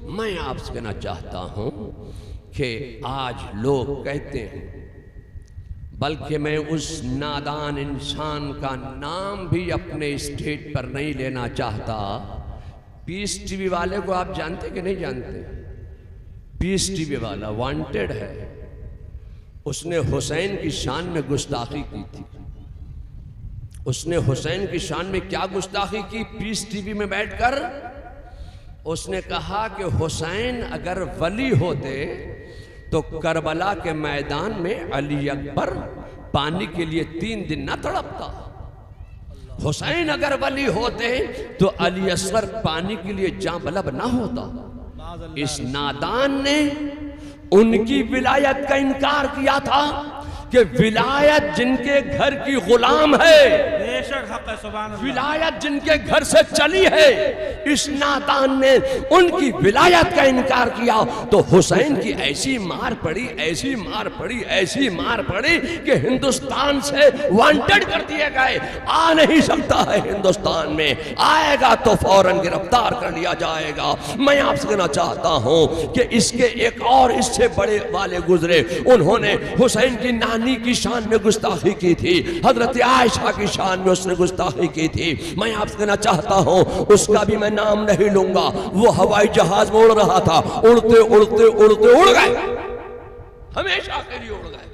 मैं आपसे कहना चाहता हूं कि आज लोग कहते हैं, बल्कि मैं उस नादान इंसान का नाम भी अपने स्टेज पर नहीं लेना चाहता। पीस टीवी वाले को आप जानते कि नहीं जानते? पीस टीवी वाला वांटेड है। उसने हुसैन की शान में गुस्ताखी की थी। उसने हुसैन की शान में क्या गुस्ताखी की? पीस टीवी में बैठकर उसने कहा कि हुसैन अगर वली होते तो करबला के मैदान में अली अकबर पानी के लिए 3 दिन ना तड़पता। हुसैन अगर वली होते तो अली असगर पानी के लिए जां बलब ना होता। इस नादान ने उनकी विलायत का इनकार किया था कि विलायत जिनके घर की गुलाम है, विलायत जिनके घर से चली है, इस नादान ने उनकी विलायत का इनकार किया। तो हुसैन की ऐसी मार पड़ी, ऐसी मार पड़ी, ऐसी मार पड़ी कि हिंदुस्तान से वांटेड कर दिए गए। आ नहीं सकता है हिंदुस्तान में, आएगा तो फौरन गिरफ्तार कर लिया जाएगा। मैं आपसे कहना चाहता हूं कि इसके एक और इससे बड़े वाले गुजरे। उन्होंने हुसैन की नानी की शान में गुस्ताखी की थी, हजरत आयशा की शान में उसने गुस्ताखी की थी। मैं आपसे कहना चाहता हूं, उसका भी मैं नाम नहीं लूंगा। वो हवाई जहाज में उड़ रहा था, उड़ते उड़ते उड़ते उड़ गए, हमेशा के लिए उड़ गए।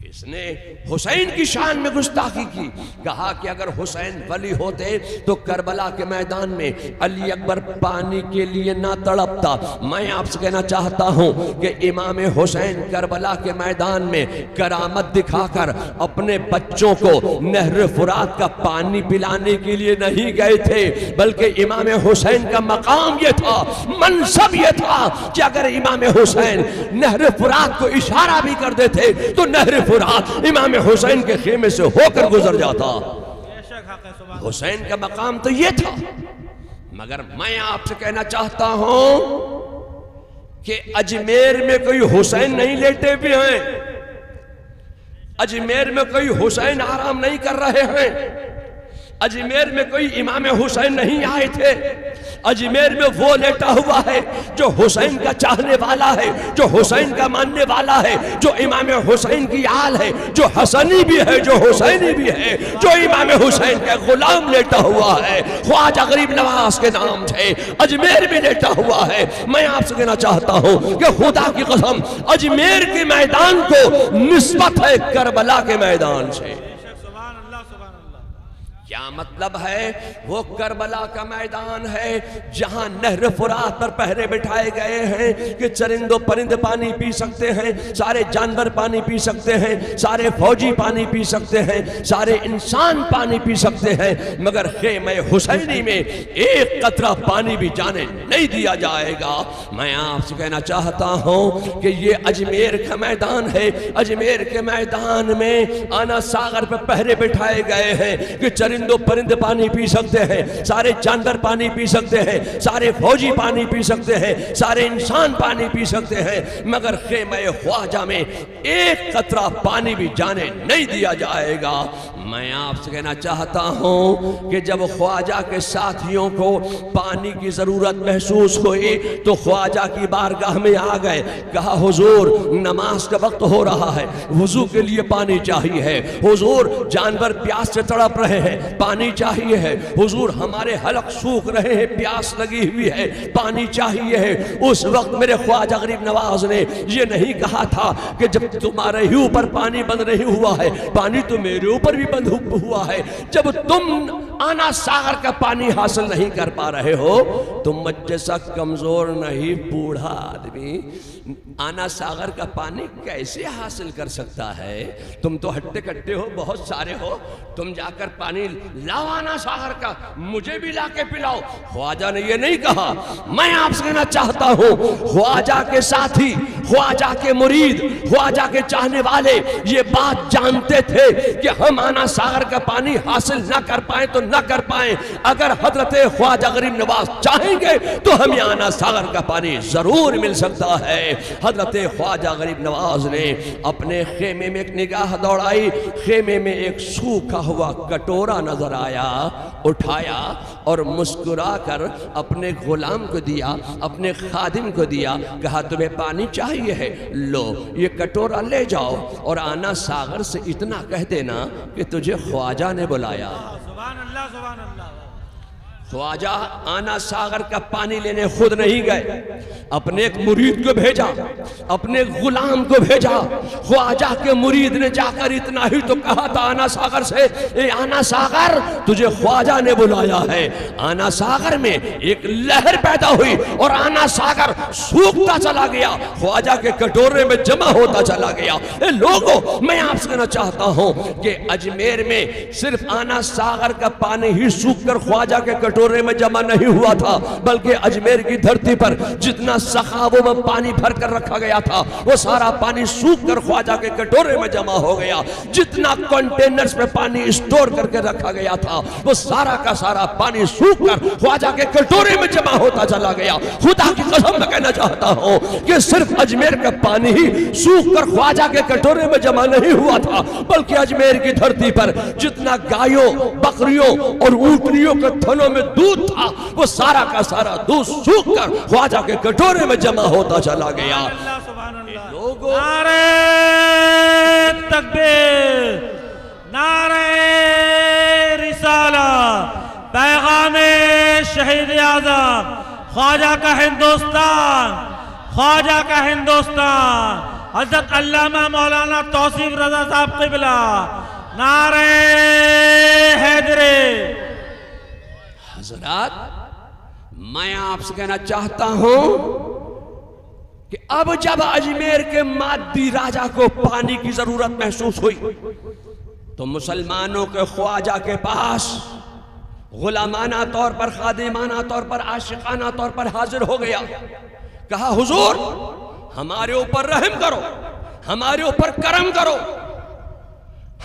इसने हुसैन की शान में गुस्ताखी की। कहा कि अगर हुसैन वली होते तो करबला के मैदान में अली अकबर पानी के लिए ना तड़पता। मैं आपसे कहना चाहता हूं कि इमाम हुसैन करबला के मैदान में करामत दिखाकर अपने बच्चों को नहर फुरात का पानी पिलाने के लिए नहीं गए थे, बल्कि इमाम हुसैन का मकाम यह था, मनसब यह था कि अगर इमाम हुसैन नहर फुरात को इशारा भी कर देते तो नहर फुरात इमाम हुसैन के खेमे से होकर गुजर जाता। हुसैन का मकाम तो ये था। मगर मैं आपसे कहना चाहता हूं कि अजमेर में कोई हुसैन नहीं लेटे भी हैं, अजमेर में कोई हुसैन आराम नहीं कर रहे हैं, अजमेर में कोई इमाम हुसैन नहीं आए थे। अजमेर में वो लेटा हुआ है जो हुसैन का चाहने वाला है, जो हुसैन का मानने वाला है, जो इमाम हुसैन की आल है, जो हसनी भी है, जो हुसैनी भी है, जो इमाम हुसैन का गुलाम लेटा हुआ है। ख्वाजा गरीब नवाज के नाम से अजमेर में लेटा हुआ है। मैं आपसे कहना चाहता हूं कि खुदा की कसम अजमेर के मैदान को निस्बत है करबला के मैदान से। क्या मतलब है? वो करबला का मैदान है जहां नहर फुरात पर पहरे बिठाए गए हैं कि चरिंदो परिंदे पानी पी सकते हैं, सारे जानवर पानी पी सकते हैं, सारे फौजी पानी पी सकते हैं, सारे इंसान पानी पी सकते हैं, मगर खेमे हुसैनी में एक कतरा पानी भी जाने नहीं दिया जाएगा। मैं आपसे कहना चाहता हूं कि ये अजमेर का मैदान है। अजमेर के मैदान में आना सागर पर पहरे बिठाए गए हैं कि चरिंदो परिंदे पानी पी सकते हैं, सारे जानवर पानी पी सकते हैं, सारे फौजी पानी पी सकते हैं, सारे इंसान पानी पी सकते हैं, मगर खेमे ख्वाजा में एक कतरा पानी भी जाने नहीं दिया जाएगा। मैं आपसे कहना चाहता हूं कि जब ख्वाजा के साथियों को पानी की जरूरत महसूस हुई तो ख्वाजा की बारगाह में आ गए। कहा, हुजूर नमाज का वक्त हो रहा है, वुजू के लिए पानी चाहिए है। हुजूर जानवर प्यास से तड़प रहे हैं, पानी चाहिए है। हुजूर हमारे हलक सूख रहे हैं, प्यास लगी हुई है, पानी चाहिए है। उस वक्त मेरे ख्वाजा गरीब नवाज ने ये नहीं कहा था कि जब तुम्हारे ही ऊपर पानी बंद नहीं हुआ है, पानी तो मेरे ऊपर भी बंद हुआ है। जब तुम आना सागर का पानी हासिल नहीं कर पा रहे हो, तुम मुझ जैसा कमजोर नहीं बूढ़ा आदमी आना सागर का पानी कैसे हासिल कर सकता है? तुम तो हट्टे कट्टे हो, बहुत सारे हो, तुम जाकर पानी लाओ आना सागर का, मुझे भी लाके पिलाओ। ख्वाजा ने ये नहीं कहा। मैं आपसे कहना चाहता हूं ख्वाजा के साथी ख्वाजा के मुरीद, ख्वाजा के चाहने वाले ये बात जानते थे कि हम आना सागर का पानी हासिल ना कर पाए तो ना कर पाए, अगर हजरत ख्वाजा गरीब नवाज चाहेंगे तो हमें आना सागर का पानी जरूर मिल सकता है। हजरत ख्वाजा गरीब नवाज ने अपने खेमे में एक निगाह दौड़ाई, खेमे में एक सूखा हुआ कटोरा नजर आया, उठाया और मुस्कुरा कर अपने गुलाम को दिया, अपने खादिम को दिया, कहा तुम्हें पानी चाहिए है, लो ये कटोरा ले जाओ और आना सागर से इतना कह देना कि तुझे ख्वाजा ने बुलाया। सुभान अल्लाह, सुभान अल्लाह। ख्वाजा आना सागर का पानी लेने खुद नहीं गए, अपने एक मुरीद को भेजा, अपने गुलाम को भेजा। ख्वाजा के मुरीद ने जाकर इतना ही तो कहा था आना सागर से, ए आना सागर तुझे ख्वाजा ने बुलाया है। आना सागर में एक लहर पैदा हुई और आना सागर सूखता चला गया, ख्वाजा के कटोरे में जमा होता चला गया। ए लोगों, मैं आपसे कहना चाहता हूं कि अजमेर में सिर्फ आना सागर का पानी ही सूख कर ख्वाजा के कटोरे में जमा नहीं हुआ था, बल्कि अजमेर की धरती पर जितना सखावों में पानी भर कर रखा गया था वो सारा पानी सूख कर ख्वाजा के कटोरे में जमा हो गया। जितना कंटेनर्स में पानी स्टोर करके रखा गया था वो सारा का सारा पानी सूख कर ख्वाजा के कटोरे में जमा होता चला गया। खुदा की कसम मैं कहना चाहता हूं कि सिर्फ अजमेर का पानी ही सूख कर ख्वाजा के कटोरे में जमा नहीं हुआ था, बल्कि अजमेर की धरती पर जितना गायों, बकरियों और ऊंटनियों के थनों में दूध था वो सारा का सारा दूध सूख कर ख्वाजा के कटोरे में जमा होता चला गया। लोगों, नारे तकबीर, नारे रिसाला, पैगामे शहीद आज़म, ख्वाजा का हिंदुस्तान, ख्वाजा का हिंदुस्तान, हज़रत अल्लामा मौलाना तौसीफ रज़ा साहब क़िबला, नारे हैदरे। हज़रात, मैं आपसे कहना चाहता हूं कि अब जब अजमेर के मादी राजा को पानी की जरूरत महसूस हुई तो मुसलमानों के ख्वाजा के पास गुलामाना तौर पर, खादिमाना तौर पर, आशिकाना तौर पर हाजिर हो गया। कहा हुजूर हमारे ऊपर रहम करो, हमारे ऊपर करम करो,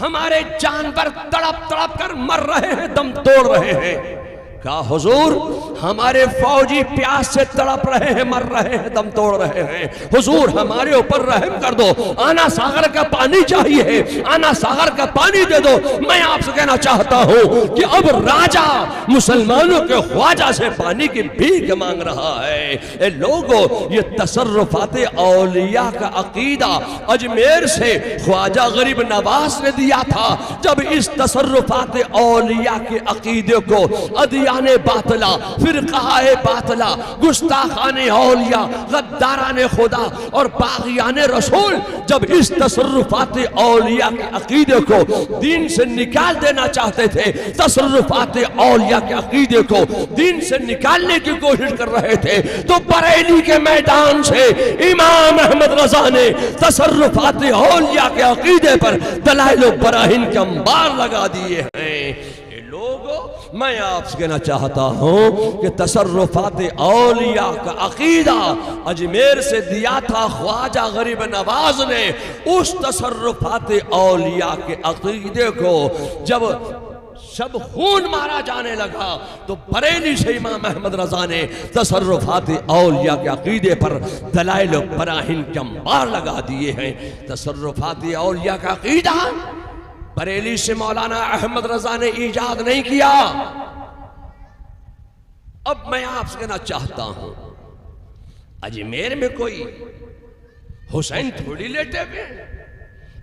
हमारे जानवर तड़प तड़प कर मर रहे हैं, दम तोड़ रहे हैं। कहा हुजूर हमारे फौजी प्यास से तड़प रहे हैं, मर रहे हैं, दम तोड़ रहे हैं, हुजूर हमारे ऊपर रहम कर दो, आना सागर का पानी चाहिए, आना सागर का पानी दे दो। मैं आपसे कहना चाहता हूं कि अब राजा मुसलमानों के ख्वाजा से पानी की भीख मांग रहा है। ए लोगों, ये तसर्रुफात औलिया का अकीदा अजमेर से ख्वाजा गरीब नवाज ने दिया था। जब इस तसर्रुफात औलिया के अकीदे को अदियाने बातला, फिरकाए बातला, गुस्ताखाने औलिया, गद्दाराने खुदा और बागियाने रसूल जब इस तसर्रुफात औलिया के अकीदे को दीन से निकाल देना चाहते थे, तसर्रुफात औलिया के अकीदे को दीन से निकालने की कोशिश कर रहे थे, तो बरेली के मैदान से इमाम अहमद रजा ने तसर्रुफात औलिया के अकीदे पर दलाइल व बराहीन के अंबार लगा दिए हैं। लोगों, मैं आपसे कहना चाहता हूं कि तसर्रुफात औलिया का अकीदा अजमेर से दिया था ख्वाजा गरीब नवाज ने। उस तसर्रुफात औलिया के अकीदे को जब सब खून मारा जाने लगा तो बरेली से इमाम अहमद रजा ने तसर्रुफात औलिया के अकीदे पर दलाइल व बराहीन के अंबार लगा दिए हैं। तसर्रुफात औलिया का अकीदा बरेली से मौलाना अहमद रजा ने ईजाद नहीं किया। अब मैं आपसे कहना चाहता हूं अजमेर में कोई हुसैन थोड़ी लेटे हुए,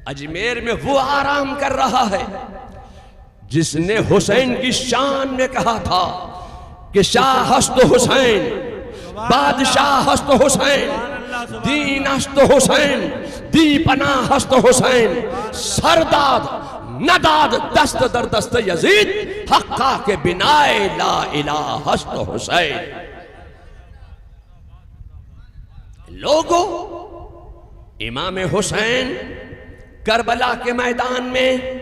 अजमेर में वो आराम कर रहा है जिसने हुसैन की शान में कहा था कि शाह हस्त हुसैन, बादशाह हस्त हुसैन, दीन हस्त हुसैन, दीपना हस्त हुसैन, सरदाद नदाद दस्त दर दस्त यजीद, हक्का के बिनाए ला इलाहा हस्त हुसैन। लोगों, इमाम हुसैन करबला के मैदान में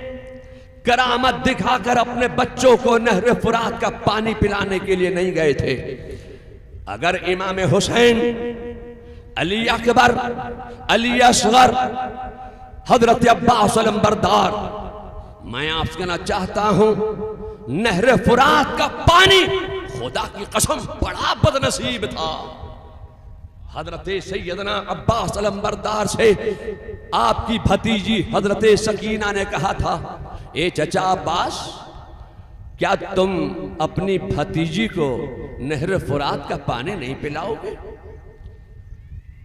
करामत दिखाकर अपने बच्चों को नहर फुरात का पानी पिलाने के लिए नहीं गए थे। अगर इमाम हुसैन अली अकबर, अली असगर, हजरत अब्बास अलंबरदार। मैं आपसे कहना चाहता हूं, नहर फुरात का पानी खुदा की कसम बड़ा बदनसीब था। हजरत सैयदना अब्बास अलंबरदार से आपकी भतीजी हजरत सकीना ने कहा था, ए चचा अब्बास, क्या तुम अपनी भतीजी को नहर फुरात का पानी नहीं पिलाओगे?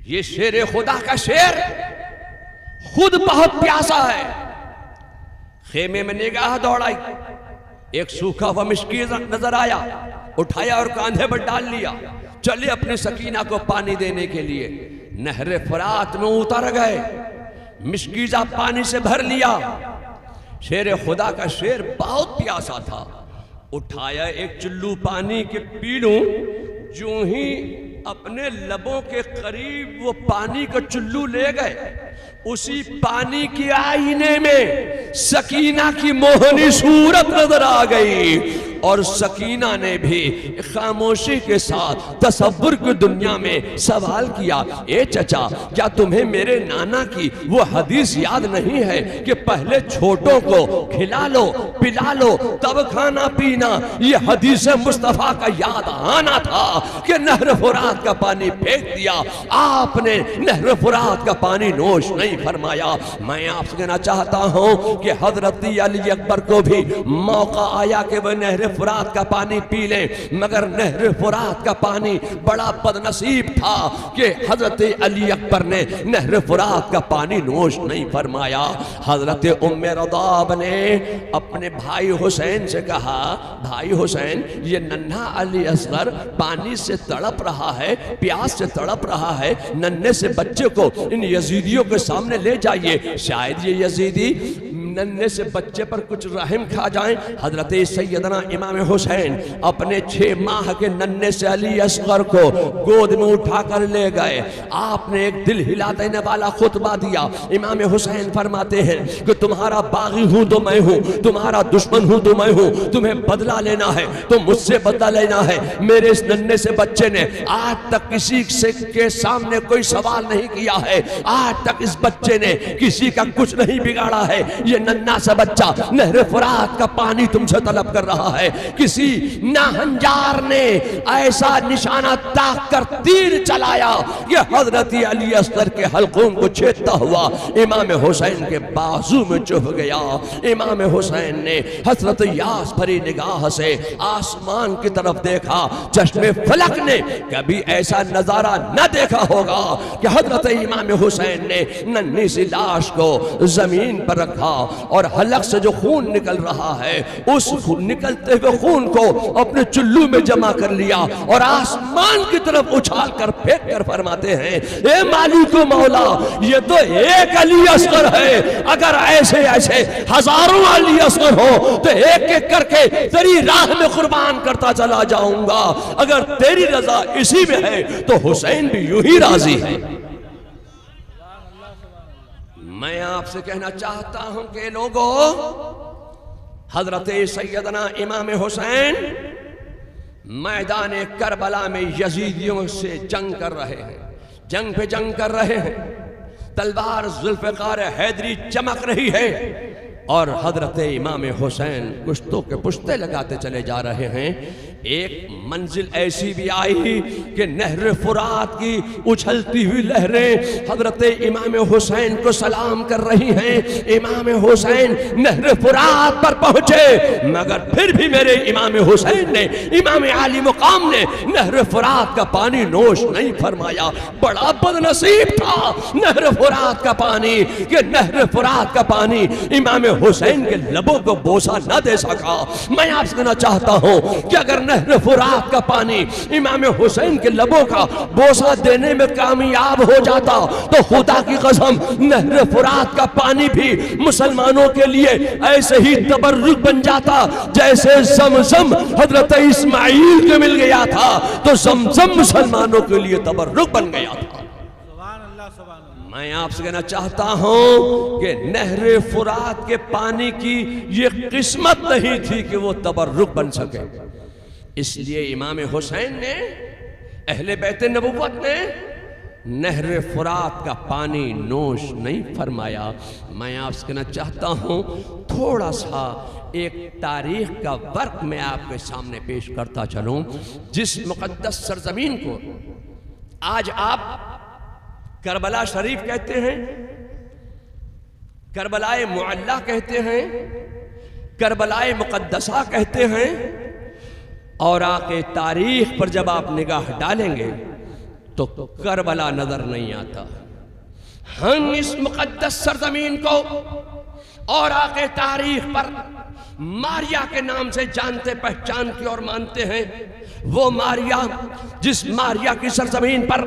ये शेर खुदा का शेर खुद बहुत प्यासा है। खेमे में निगाह दौड़ाई, एक सूखा हुआ मिश्की नजर आया, उठाया और कांधे पर डाल लिया, चले अपनी सकीना को पानी देने के लिए। नहर फुरात में उतर गए, मिश्कीजा पानी से भर लिया। शेर खुदा का शेर बहुत प्यासा था, उठाया एक चुल्लू पानी के पी लूं, जो ही अपने लबों के करीब वो पानी का चुल्लू ले गए, उसी पानी के आईने में सकीना की मोहनी सूरत नजर आ गई। और सकीना ने भी खामोशी के साथ तसव्वुर की दुनिया में सवाल किया, ए चचा, क्या तुम्हें मेरे नाना की वो हदीस याद नहीं है कि पहले छोटों को खिला लो पिला लो तब खाना पीना? ये हदीस मुस्तफा का याद आना था कि नहर फुरात का पानी फेंक दिया, आपने नहर फुरात का पानी नोश नहीं फरमाया। मैं आपसे कहना चाहता हूं कि हजरत अली अकबर को भी मौका आया कि वह नहर फुरात का पानी पी ले, मगर नहर फुरात का पानी बड़ा बदनसीब था कि हजरत अली अकबर ने नहर फुरात का पानी नोश नहीं फरमाया। हजरत उम्मे रदाब ने अपने भाई हुसैन से कहा, भाई हुसैन, ये नन्हा अली असगर पानी से तड़प रहा है, प्यास से तड़प रहा है, नन्हे से बच्चे को इन यजीदियों के सामने ले जाइए, शायद ये यजीदी नन्हे से बच्चे पर कुछ रहम खा जाएं। हजरत सैयदना इमाम हुसैन अपने 6 माह के नन्हे से अली असगर को गोद में उठाकर ले गए। आपने एक दिल हिला देने वाला खुतबा दिया। इमाम हुसैन फरमाते हैं कि तुम्हारा बागी हूं तो मैं हूं, तुम्हारा दुश्मन हूं तो मैं हूं, तुम्हें बदला लेना है तो मुझसे बदला लेना है। मेरे इस नन्हे से बच्चे ने आज तक किसी से के सामने कोई सवाल नहीं किया है, आज तक इस बच्चे ने किसी का कुछ नहीं बिगाड़ा है। ये नन्हा सा बच्चा नहर फुरात का पानी तुमसे तलब कर रहा है। किसी नाहंजार ने ऐसा निशाना ताक कर तीर चलाया कि हजरत अली असगर के हल्कों को छेदता हुआ इमाम हुसैन के बाजू में चुभ गया। इमाम हुसैन ने हसरत यास भरी निगाह से आसमान की तरफ देखा। चश्मे फलक ने कभी ऐसा नजारा न देखा होगा कि हजरत इमाम हुसैन ने नन्ही सी लाश को जमीन पर रखा और हलक से जो खून निकल रहा है उस निकलते हुए खून को अपने चुल्लू में जमा कर लिया और आसमान की तरफ उछाल कर फेंक कर फरमाते हैं, ए मालिक मौला, ये तो एक अली असगर है, अगर ऐसे ऐसे हजारों अली असगर हो तो एक एक करके तेरी राह में कुर्बान करता चला जाऊंगा। अगर तेरी रजा इसी में है तो हुसैन भी यूं ही राजी है। मैं आपसे कहना चाहता हूं कि लोगों, हजरत सैयदना इमाम हुसैन मैदान करबला में यजीदियों से जंग कर रहे हैं, जंग पे जंग कर रहे हैं। तलवार जुल्फ़िकार हैदरी चमक रही है और हजरत इमाम हुसैन कुश्तों के पुश्ते लगाते चले जा रहे हैं। एक मंजिल ऐसी भी आई कि नहर फुरात की उछलती हुई लहरें हजरत इमाम हुसैन को सलाम कर रही हैं। इमाम हुसैन नहर फुरात पर पहुंचे, मगर फिर भी मेरे इमाम हुसैन ने, इमाम आली मुकाम ने नहर फुरात का पानी नोश नहीं फरमाया। बड़ा बदनसीब था नहर फुरात का पानी कि नहर फुरात का पानी इमाम हुसैन के लबों को बोसा न दे सका। मैं आपसे कहना चाहता हूं कि अगर नहर फुरात का पानी इमाम हुसैन के लबों का बोसा देने में कामयाब हो जाता तो खुदा की कसम नहर फुरात का पानी भी मुसलमानों के लिए ऐसे ही तबर्रुक बन जाता जैसे ज़मज़म हजरत इस्माइल को मिल गया था तो ज़मज़म मुसलमानों के लिए तबर्रुक बन गया था। मैं आपसे कहना चाहता हूं कि नहर फुरात के पानी की ये किस्मत नहीं थी कि वो तबर्रुक बन सके। इसलिए इमाम हुसैन ने, अहले बैत नबुव्वत ने नहर फुरात का पानी नोश नहीं फरमाया। मैं आपसे कहना चाहता हूँ, थोड़ा सा एक तारीख का वर्क मैं आपके सामने पेश करता चलूँ। जिस मुक़द्दस सरजमीन को आज आप करबला शरीफ कहते हैं, करबलाए मुअल्ला कहते हैं, करबलाए मुक़द्दसा कहते हैं, और आके तारीख पर जब आप निगाह डालेंगे तो करबला नजर नहीं आता। हम इस मुक़द्दस सरजमीन को और आके तारीख पर मारिया के नाम से जानते पहचानते और मानते हैं। वो मारिया जिस मारिया की सरजमीन पर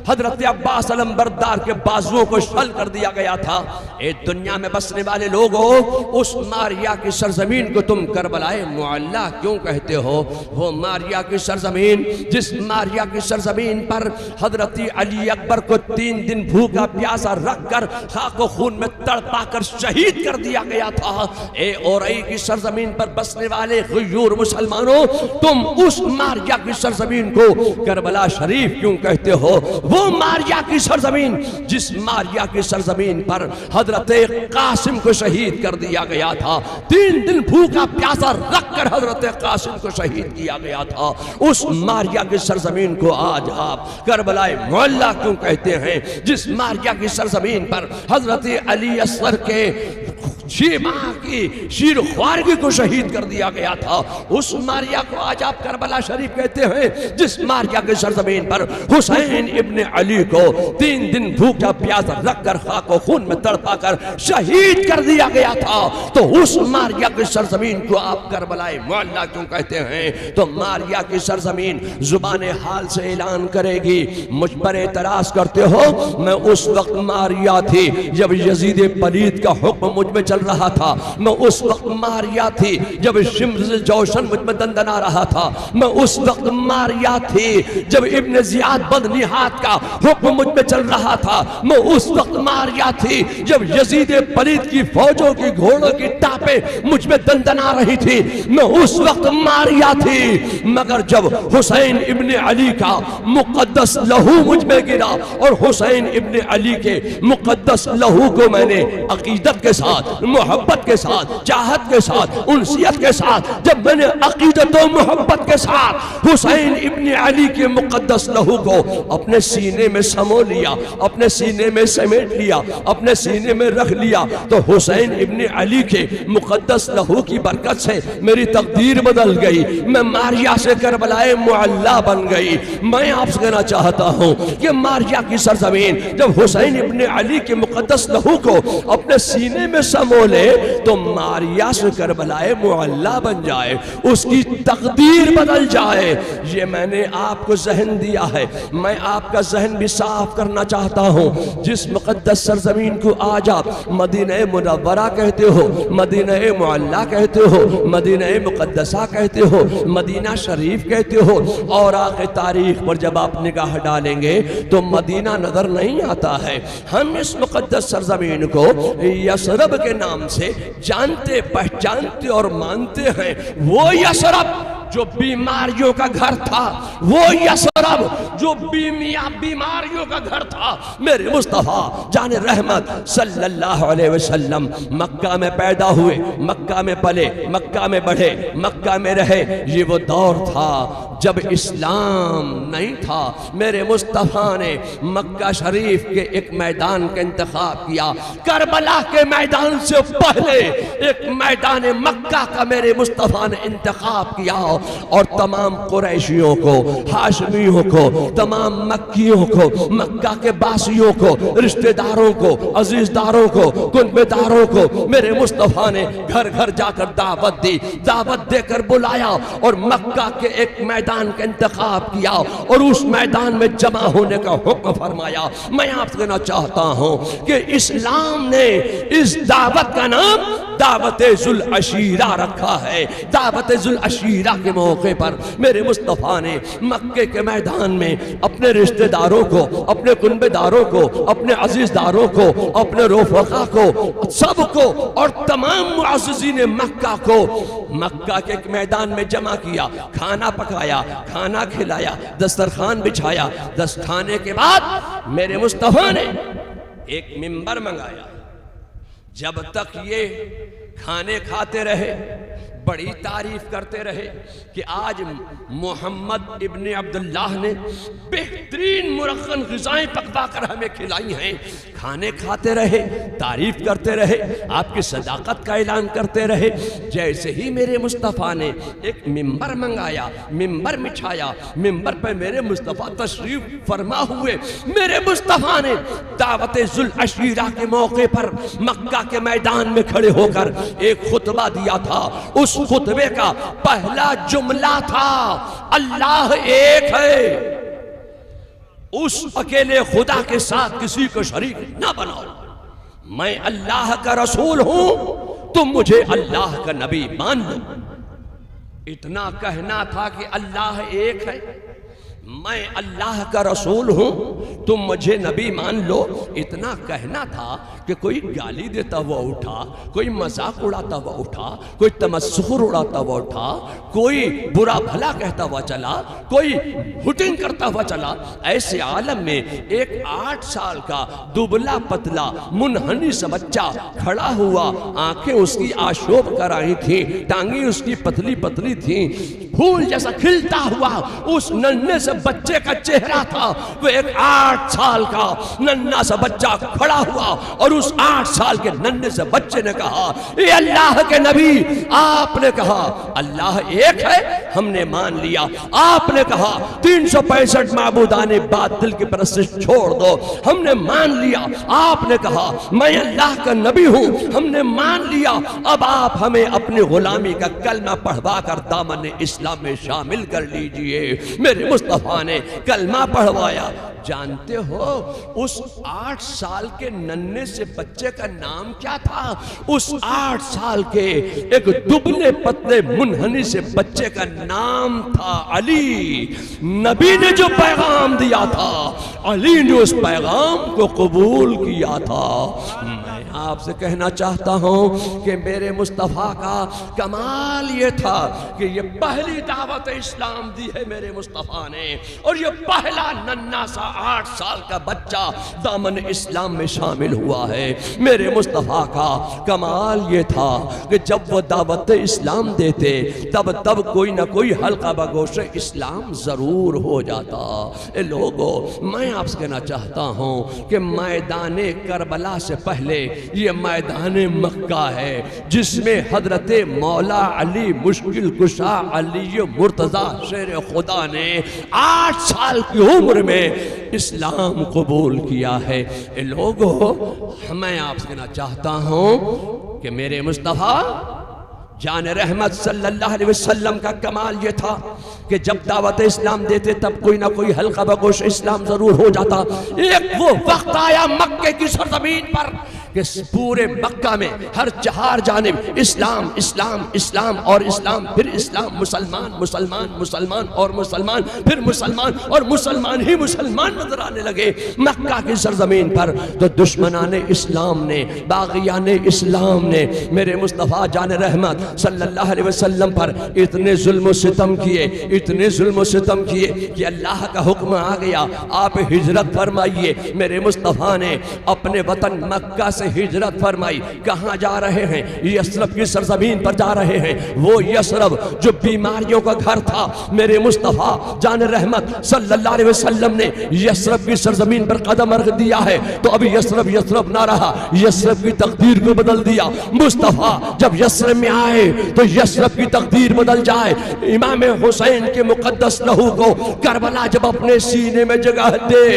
हजरत अब्बास अलमबरदार के बाजुओं को शल कर दिया गया था। एक दुनिया में बसने वाले लोगों, उस मारिया की सरजमीन को तुम करबलाए मुअल्ला क्यों कहते हो? वो मारिया की सरजमीन, जिस मारिया की सरजमीन पर हजरत अली अकबर को 3 दिन भूखा प्यासा रख कर खाको खून में तड़पा कर शहीद कर दिया गया था। ए औरई की सरजमीन पर बसने वाले गुयूर मुसलमानों, तुम उस मारिया की सरजमीन को करबला शरीफ क्यों कहते हो? वो मारिया की सरजमीन, जिस मारिया की सरजमीन पर हजरत कासिम को शहीद कर दिया गया था, 3 दिन भूखा प्यासा रख कर हजरत कासिम को शहीद किया गया था, उस मारिया की सरजमीन को आज आप करबलाए मुअल्ला क्यों कहते हैं? जिस मारिया की सरजमीन पर हजरत अली असगर के शीमा की शीर ख्वारगी को शहीद कर दिया गया था, उस मारिया को आज आप करबला शरीफ कहते हैं। जिस मारिया के सरजमीन पर हुसैन इब्ने अली को 3 दिन भूखा प्यासा रख कर खाको खून में तड़पा कर शहीद कर दिया गया था, तो उस मारिया की सरजमीन को आप करबलाए मुअल्ला क्यों कहते हैं? तो मारिया की सरजमीन जुबान हाल से ऐलान करेगी, मुझ पर एतराज करते हो, मैं उस वक्त मारिया थी जब यजीद पलीद का हुक्म मुझ में चल रहा था, मैं उस वक्त मारिया थी जब शिम्र जौशन मुझ में दंदना रहा था, मैं उस वक्त मारिया थी जब इब्ने जियाद बदनिहात का हुक्म मुझ में चल रहा था, मैं उस वक्त मारिया थी जब यजीद पलीद की फौजों की घोड़ों की टापे मुझ में दंदना रही थी, मैं उस वक्त मारिया थी। मगर जब हुसैन इब्ने अली का मुकद्दस लहू मुझ में गिरा और हुसैन इब्ने अली के मुकद्दस लहू को मैंने अकीदत के साथ, मोहब्बत के साथ, चाहत के साथ, उनसियत के साथ, जब मैंने अकीदत और मोहब्बत के साथ हुसैन इब्ने अली के मुकद्दस लहू को अपने सीने में समो लिया, अपने सीने में समेट लिया, अपने सीने में रख लिया, तो हुसैन इब्ने अली के मुकद्दस लहू की बरकत से मेरी तकदीर बदल गई, मैं मारिया से करबलाए मुअल्ला बन गई। मैं आपसे कहना चाहता हूँ कि मारिया की सरजमीन जब हुसैन इब्ने अली के मुकद्दस लहू को अपने सीने में समोले तो मारिया से करबलाए मुअल्ला बन जाए, उसकी तकदीर बदल जाए। ये मैंने आपको जहन दिया है, मैं आपका जहन भी साफ करना चाहता हूँ। जिस मुकद्दस सरजमीन को आज आप मदीना मुनव्वरा कहते हो, मदीना मुअल्ला कहते हो, मदीना मुकद्दसा कहते हो, मदीना शरीफ कहते हो, और आगे तारीख पर जब आप निगाह डालेंगे तो मदीना नजर नहीं आता है। हम इस मुकद्दस सरजमीन को यसरब के नाम से जानते पहचानते और मानते हैं। वो यसरब जो बीमारियों का घर था, वो यसरब जो बीमारियों का घर था, मेरे मुस्तफा जान रहमत सल्लल्लाहु अलैहि वसल्लम मक्का में पैदा हुए, मक्का में पले, मक्का में बढ़े, मक्का में रहे। ये वो दौर था जब इस्लाम नहीं था। मेरे मुस्तफा ने मक्का शरीफ के एक मैदान का इंतखाब किया, करबला के मैदान से पहले एक मैदान मक्का का मेरे मुस्तफा ने इंतखाब किया, और तमाम कुरैशियों को, हाशमियों को, तमाम मक्कियों को, मक्का के बासियों को, रिश्तेदारों को, अजीजदारों को, कुनबेदारों को मेरे मुस्तफा ने घर घर जाकर दावत दी, दावत देकर बुलाया और मक्का के एक मैदान का इंतखाब किया और उस मैदान में जमा होने का हुक्म फरमाया। मैं आपसे कहना चाहता हूं कि इस्लाम ने इस दावत का नाम दावत जुल अशीरा रखा है। दावत जुल अशीरा के मौके पर मेरे मुस्तफा ने मक्के के मैदान में अपने रिश्तेदारों को, अपने कुनबेदारों को, अपने अजीजदारों को, अपने रोफका को, सबको और तमाम मुअज़्ज़िज़ीन मक्का को मक्का के मैदान में जमा किया, खाना पकाया, लगाया, खाना खिलाया, दस्तरखान बिछाया। दस खाने के बाद मेरे मुस्तफ़ा ने एक मिंबर मंगाया। जब तक ये खाने खाते रहे, बड़ी तारीफ करते रहे कि आज मोहम्मद इब्ने अब्दुल्लाह ने बेहतरीन मुरक्कन ग़िज़ाएं पकवा कर हमें खिलाई हैं। खाने खाते रहे, तारीफ करते रहे, आपकी सदाकत का ऐलान करते रहे। जैसे ही मेरे मुस्तफ़ा ने एक मिंबर मंगाया, मिंबर बिछाया, मिंबर पर मेरे मुस्तफ़ा तशरीफ फरमा हुए। मेरे मुस्तफ़ा ने दावत जुल अशीरा के मौके पर मक्का के मैदान में खड़े होकर एक खुतबा दिया था। उस खुतबे का पहला जुमला था, अल्लाह एक है, उस अकेले खुदा के साथ किसी को शरीक ना बनाओ। मैं अल्लाह का रसूल हूं, तुम मुझे अल्लाह का नबी मान लो। इतना कहना था कि अल्लाह एक है, मैं अल्लाह का रसूल हूं, तुम मुझे नबी मान लो। इतना कहना था कि कोई गाली देता हुआ उठा, कोई मजाक उड़ाता हुआ उठा, कोई तमस्खुर उड़ाता हुआ उठा, कोई बुरा भला कहता हुआ चला, कोई हुटिंग करता हुआ चला। ऐसे आलम में एक 8 साल का दुबला पतला मुनहनी सा बच्चा खड़ा हुआ, आंखें उसकी आशोभ कर आई थी, टांगी उसकी पतली पतली थी, फूल जैसा खिलता हुआ उस नन्हे से बच्चे का चेहरा था। वो एक 8 साल का नन्हा सा बच्चा खड़ा हुआ और उस 8 साल के नन्हे से बच्चे ने कहा, ये अल्लाह के नबी, आपने कहा अल्लाह एक है, हमने मान लिया। आपने कहा 365 माबूदाने बातिल की परस्तिश छोड़ दो, हमने मान लिया। आपने कहा मैं अल्लाह का नबी हूं, हमने मान लिया। अब आप हमें अपनी गुलामी का कलमा पढ़वा कर दामन इस्लाम में शामिल कर लीजिए। मेरे मुस्तफा ने कलमा पढ़वाया। जानते हो उस 8 साल के नन्हे से बच्चे का नाम क्या था? उस 8 साल के एक दुबले पतले मुनहनी से बच्चे का नाम था अली। नबी ने जो पैगाम दिया था, अली ने उस पैगाम को कबूल किया था। मैं आपसे कहना चाहता हूं कि मेरे मुस्तफा का कमाल ये था कि ये पहली दावत इस्लाम दी है मेरे मुस्तफा ने, और ये पहला नन्हा सा 8 साल का बच्चा दामन इस्लाम में शामिल हुआ है। मेरे मुस्तफा का कमाल ये था कि जब वो दावत इस्लाम देते तब तब कोई ना कोई हल्का बगोश इस्लाम जरूर हो जाता। ए लोगों, मैं आपसे कहना चाहता हूं कि मैदान करबला से पहले ये मैदान मक्का है, जिसमें हजरत मौला अली मुश्किल कुशा अली मुर्तजा शेर खुदा ने 8 साल की उम्र में इस्लाम कबूल किया है। ए लोगों, मैं आपसे कहना चाहता हूं कि मेरे मुस्तफा जान रहमत सल्लल्लाहु अलैहि वसल्लम का कमाल ये था कि जब दावत इस्लाम देते तब कोई ना कोई हल्का बगोश इस्लाम जरूर हो जाता। एक वो वक्त आया मक्के की सरजमीन पर कि पूरे मक्का में हर चार जानिब इस्लाम इस्लाम इस्लाम और इस्लाम, फिर इस्लाम, मुसलमान मुसलमान मुसलमान और मुसलमान, फिर मुसलमान और मुसलमान ही मुसलमान नजर आने लगे मक्का की सरजमीन पर। तो दुश्मनान इस्लाम ने, बागियान इस्लाम ने मेरे मुस्तफ़ा जान रहमत सल्लल्लाहु अलैहि वसल्लम पर इतने जुल्म सितम किए, इतने जुल्म सितम किए कि अल्लाह का हुक्म आ गया, आप हिजरत फरमाइए। मेरे मुस्तफ़ा ने अपने वतन मक्का से हिजरत फरमाई। कहाँ जा रहे हैं? यस्रब की सरजमीन पर जा रहे हैं। वो यस्रब जो बीमारियों का घर था, मेरे मुस्तफ़ा जान रहमत सल्लल्लाहु अलैहि वसल्लम ने यस्रब की सरजमीन पर कदम रख दिया है। तो अभी यस्रब यस्रब ना रहा, यस्रब की तकदीर को बदल दिया। मुस्तफ़ा जब यस्रब में आए तो यस्रब की तकदीर बदल जाए। इमाम हुसैन के मुकद्दस लहू को करबला जब अपने सीने में जगह दे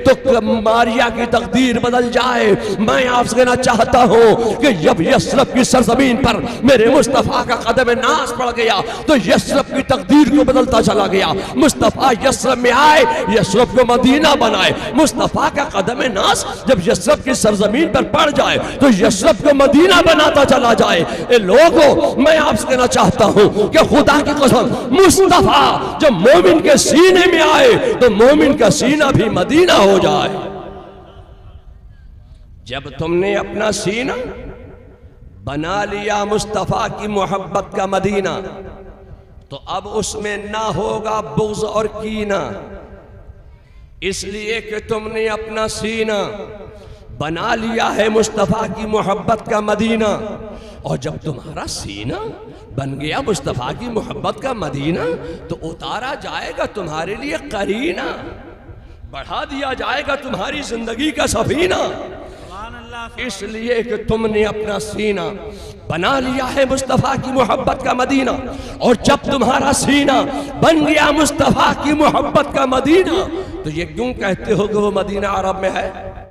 तो मारिया की तकदीर बदल जाए। मैं आपसे कहना चाहता हूं कि जब यस्रब की सरजमीन पर मेरे मुस्तफ़ा का कदम नास पड़ गया तो यस्रब की तकदीर को बदलता चला गया। मुस्तफ़ा यस्रब में आए, यस्रब को मदीना बनाए। मुस्तफ़ा का कदम नास जब यस्रब की सरजमीन पर पड़ जाए तो यस्रब को मदीना बनाता चला जाए। ए लोगों, मैं आपसे कहना चाहता हूं कि खुदा की कसम, मुस्तफ़ा जब मोमिन के सीने में आए तो मोमिन का सीना भी मदीना हो जाए। जब तुमने अपना सीना बना लिया मुस्तफ़ा की मोहब्बत का मदीना, तो अब उसमें ना होगा बुग़्ज़ और कीना, इसलिए कि तुमने अपना सीना बना लिया है मुस्तफ़ा की मोहब्बत का मदीना। और जब तुम्हारा सीना बन गया मुस्तफ़ा की मोहब्बत का मदीना, तो उतारा जाएगा तुम्हारे लिए करीना, बढ़ा दिया जाएगा तुम्हारी जिंदगी का सफीना। इसलिए कि तुमने अपना सीना बना लिया है मुस्तफ़ा की मोहब्बत का मदीना। और जब तुम्हारा सीना बन गया मुस्तफ़ा की मोहब्बत का मदीना, तो ये क्यों कहते हो कि वो मदीना अरब में है?